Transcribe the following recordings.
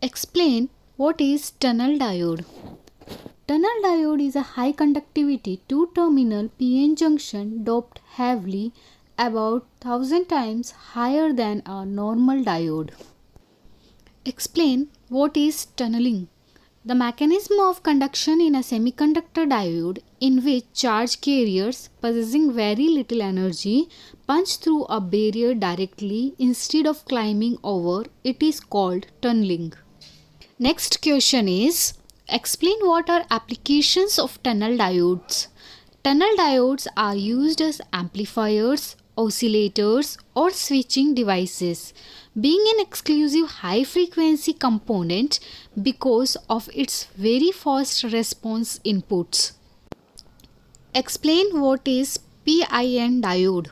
Explain what is tunnel diode. Tunnel diode is a high conductivity two-terminal PN junction doped heavily about 1000 times higher than a normal diode. Explain what is tunneling. The mechanism of conduction in a semiconductor diode in which charge carriers possessing very little energy punch through a barrier directly instead of climbing over it is called tunneling. Next question is, explain what are applications of tunnel diodes. Tunnel diodes are used as amplifiers, oscillators or switching devices, being an exclusive high frequency component because of its very fast response inputs. Explain what is PIN diode.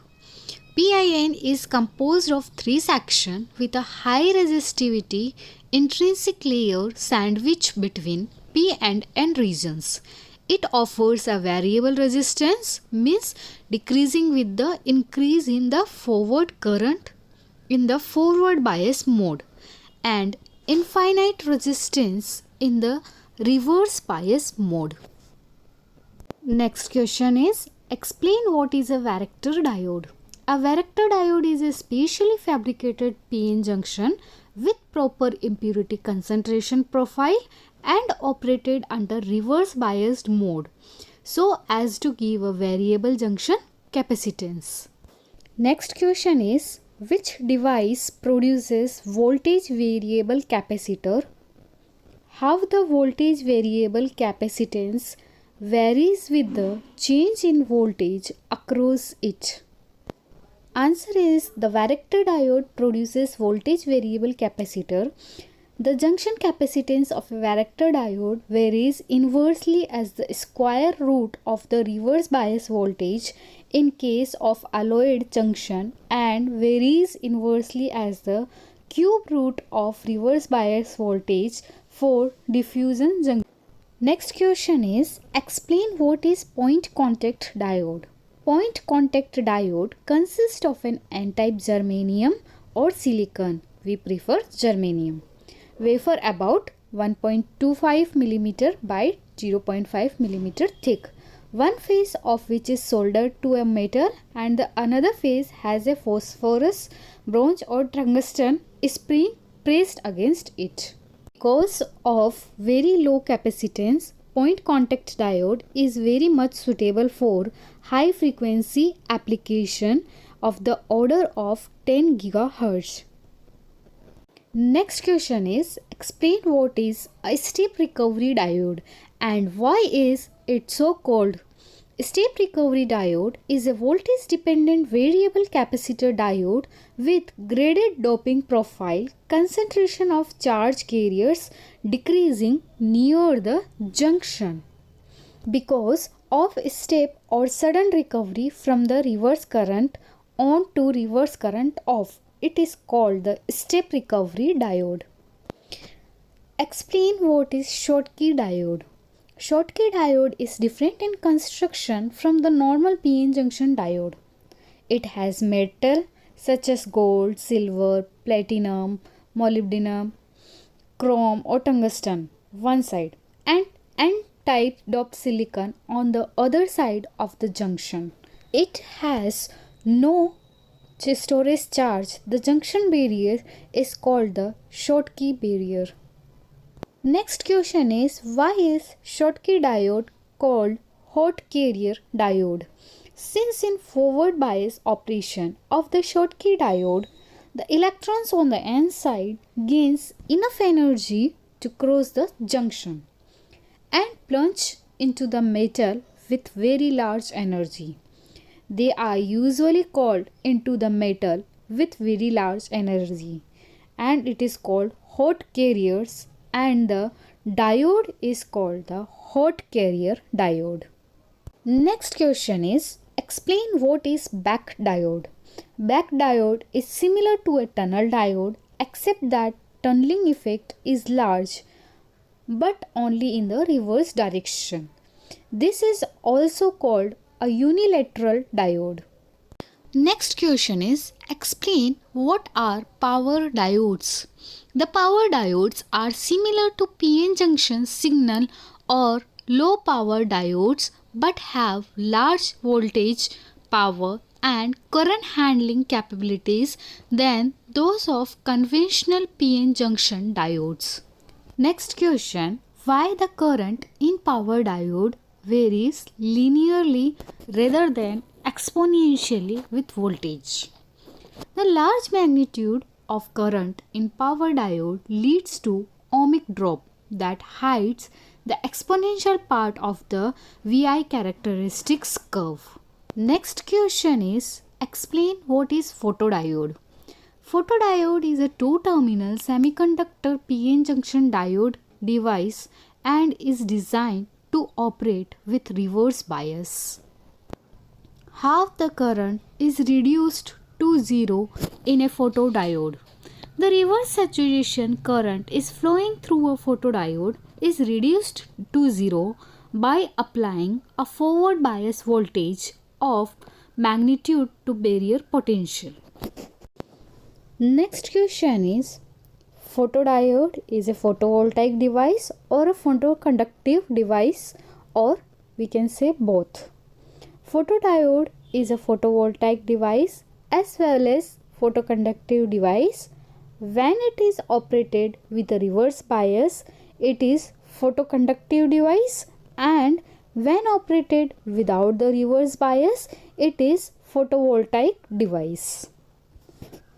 PIN is composed of three sections with a high resistivity intrinsic layer sandwiched between P and N regions. It offers a variable resistance, means decreasing with the increase in the forward current in the forward bias mode, and infinite resistance in the reverse bias mode. Next question is, explain what is a varactor diode. A varactor diode is a specially fabricated PN junction with proper impurity concentration profile and operated under reverse biased mode so as to give a variable junction capacitance. Next question is, which device produces voltage variable capacitor? How the voltage variable capacitance varies with the change in voltage across it. Answer is, the varactor diode produces voltage variable capacitor. The junction capacitance of a varactor diode varies inversely as the square root of the reverse bias voltage in case of alloyed junction and varies inversely as the cube root of reverse bias voltage for diffusion junction. Next question is, explain what is point contact diode. Point contact diode consists of an n-type germanium or silicon. We prefer germanium. Wafer about 1.25 mm by 0.5 mm thick. One face of which is soldered to a metal and the another face has a phosphorus, bronze or tungsten spring pressed against it. Because of very low capacitance, point contact diode is very much suitable for high frequency application of the order of 10 GHz. Next question is, explain what is a step recovery diode and why is it so called. Step recovery diode is a voltage dependent variable capacitor diode with graded doping profile, concentration of charge carriers decreasing near the junction. Because of step or sudden recovery from the reverse current on to reverse current off, it is called the step recovery diode. Explain what is Schottky diode. Schottky diode is different in construction from the normal PN junction diode. It has metal such as gold, silver, platinum, molybdenum, chrome or tungsten one side and N-type doped silicon on the other side of the junction. It has no storage charge. The junction barrier is called the Schottky barrier. Next question is, why is Schottky diode called hot carrier diode? Since in forward bias operation of the Schottky diode, the electrons on the N side gains enough energy to cross the junction and plunge into the metal with very large energy. They are usually called into the metal with very large energy and it is called hot carriers, and the diode is called the hot carrier diode. Next question is, explain what is back diode. Back diode is similar to a tunnel diode except that tunneling effect is large but only in the reverse direction. This is also called a unilateral diode. Next question is explain what are power diodes. The power diodes are similar to PN junction signal or low power diodes but have large voltage, power and current handling capabilities than those of conventional PN junction diodes. Next question, why the current in power diode varies linearly rather than exponentially with voltage? The large magnitude of current in power diode leads to ohmic drop that hides the exponential part of the VI characteristics curve. Next question is explain what is photodiode. Photodiode is a two-terminal semiconductor PN junction diode device and is designed to operate with reverse bias. Half the current is reduced to zero in a photodiode. The reverse saturation current is flowing through a photodiode is reduced to zero by applying a forward bias voltage of magnitude to barrier potential. Next question is photodiode is a photovoltaic device or a photoconductive device, or we can say both. Photodiode is a photovoltaic device as well as photoconductive device. When it is operated with a reverse bias, it is photoconductive device, and when operated without the reverse bias, it is photovoltaic device.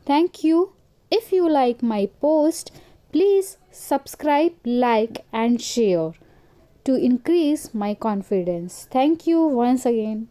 Thank you. If you like my post, please subscribe, like and share to increase my confidence. Thank you once again.